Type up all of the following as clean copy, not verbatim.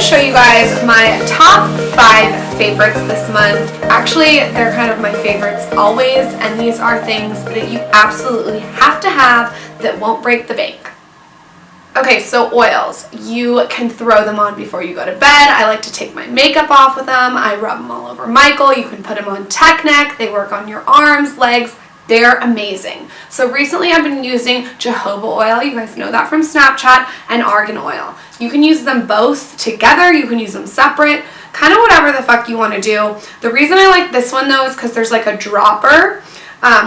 show you guys my top 5 favorites this month. Actually, they're kind of my favorites always, and these are things that you absolutely have to have that won't break the bank. Okay, so oils. You can throw them on before you go to bed. I like to take my makeup off with them. I rub them all over Michael. You can put them on tech neck. They work on your arms, legs. They're amazing. So recently I've been using jojoba oil, you guys know that from Snapchat, and argan oil. You can use them both together, you can use them separate, kind of whatever the fuck you want to do. The reason I like this one though is because there's like a dropper,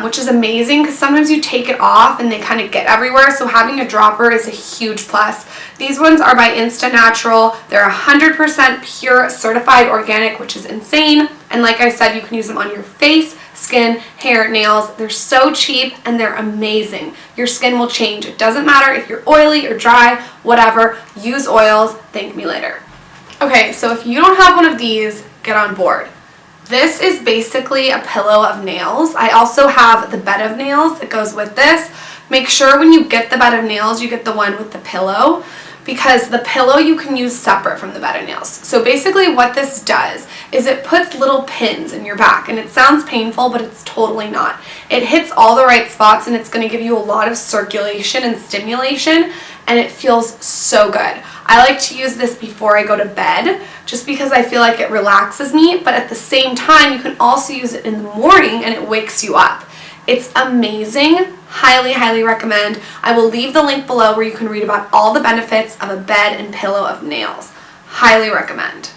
which is amazing because sometimes you take it off and they kind of get everywhere, so having a dropper is a huge plus. These ones are by Insta Natural. They're 100% pure, certified organic, which is insane. And like I said, you can use them on your face, skin, hair, nails. They're so cheap and they're amazing. Your skin will change. It doesn't matter if you're oily or dry, whatever. Use oils. Thank me later. Okay, so if you don't have one of these, get on board. This is basically a pillow of nails. I also have the bed of nails that goes with this. Make sure when you get the bed of nails, you get the one with the pillow, because the pillow you can use separate from the bed of nails. So basically what this does is it puts little pins in your back, and it sounds painful, but it's totally not. It hits all the right spots, and it's gonna give you a lot of circulation and stimulation, and it feels so good. I like to use this before I go to bed, just because I feel like it relaxes me, but at the same time, you can also use it in the morning, and it wakes you up. It's amazing. Highly, highly recommend. I will leave the link below where you can read about all the benefits of a bed and pillow of nails. Highly recommend.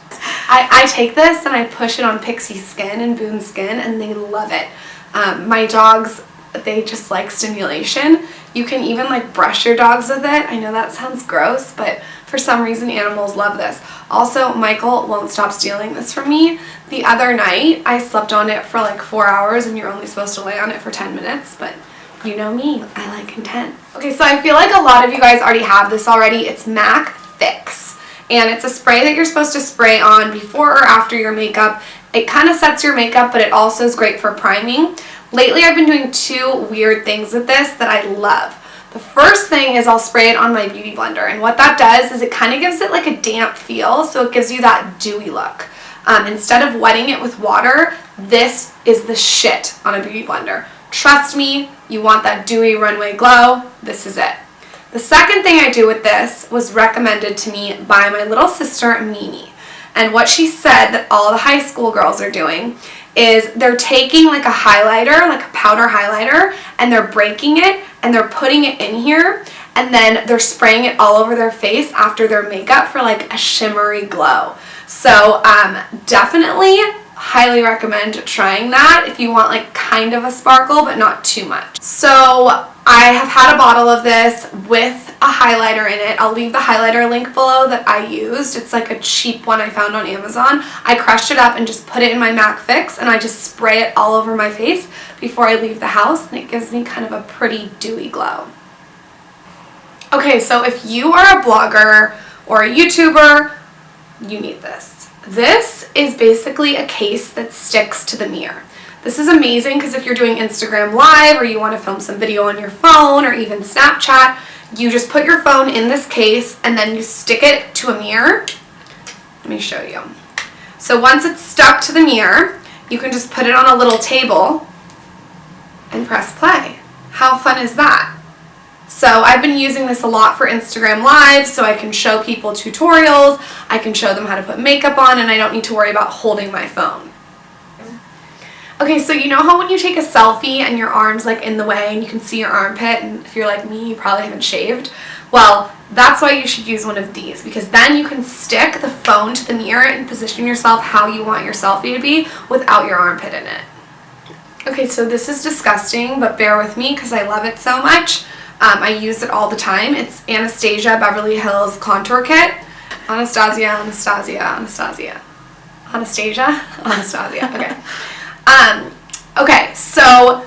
I take this and I push it on Pixie's skin and Boone's skin, and they love it. My dogs, they just like stimulation. You can even like brush your dogs with it. I know that sounds gross, but for some reason animals love this. Also, Michael won't stop stealing this from me. The other night, I slept on it for like 4 hours, and you're only supposed to lay on it for 10 minutes, but you know me, I like intense. Okay, so I feel like a lot of you guys already have this already. It's MAC Fix, and it's a spray that you're supposed to spray on before or after your makeup. It kind of sets your makeup, but it also is great for priming. Lately, I've been doing 2 weird things with this that I love. The first thing is I'll spray it on my beauty blender, and what that does is it kind of gives it like a damp feel, so it gives you that dewy look. Instead of wetting it with water, this is the shit on a beauty blender. Trust me, you want that dewy runway glow, this is it. The second thing I do with this was recommended to me by my little sister, Mimi. And what she said that all the high school girls are doing is they're taking like a highlighter, like a powder highlighter, and they're breaking it and they're putting it in here, and then they're spraying it all over their face after their makeup for like a shimmery glow. So definitely highly recommend trying that if you want like kind of a sparkle but not too much. So I have had a bottle of this with a highlighter in it. I'll leave the highlighter link below that I used. It's like a cheap one I found on Amazon. I crushed it up and just put it in my MAC Fix, and I just spray it all over my face before I leave the house, and it gives me kind of a pretty dewy glow. Okay, so if you are a blogger or a YouTuber, you need this. This is basically a case that sticks to the mirror. This is amazing because if you're doing Instagram Live or you want to film some video on your phone or even Snapchat, you just put your phone in this case and then you stick it to a mirror. Let me show you. So once it's stuck to the mirror, you can just put it on a little table and press play. How fun is that? So I've been using this a lot for Instagram Live, so I can show people tutorials, I can show them how to put makeup on, and I don't need to worry about holding my phone. Okay, so you know how when you take a selfie and your arm's like in the way and you can see your armpit, and if you're like me, you probably haven't shaved? Well, that's why you should use one of these, because then you can stick the phone to the mirror and position yourself how you want your selfie to be without your armpit in it. Okay, so this is disgusting, but bear with me because I love it so much. I use it all the time. It's Anastasia Beverly Hills Contour Kit. Anastasia. Okay. Okay, so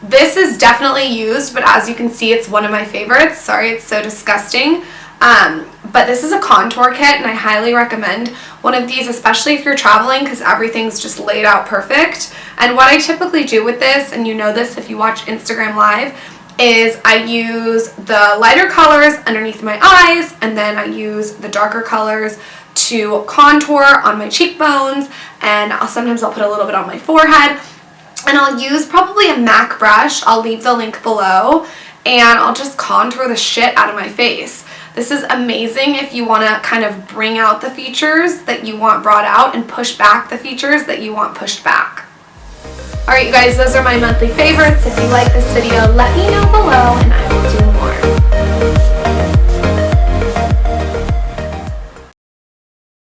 this is definitely used, but as you can see, it's one of my favorites. Sorry, it's so disgusting. But this is a contour kit, and I highly recommend one of these, especially if you're traveling, because everything's just laid out perfect. And what I typically do with this, and you know this if you watch Instagram Live, is I use the lighter colors underneath my eyes, and then I use the darker colors to to contour on my cheekbones, and sometimes I'll put a little bit on my forehead. And I'll use probably a MAC brush. I'll leave the link below, and I'll just contour the shit out of my face. This is amazing if you want to kind of bring out the features that you want brought out and push back the features that you want pushed back. Alright you guys, those are my monthly favorites. If you like this video, let me know below and I will do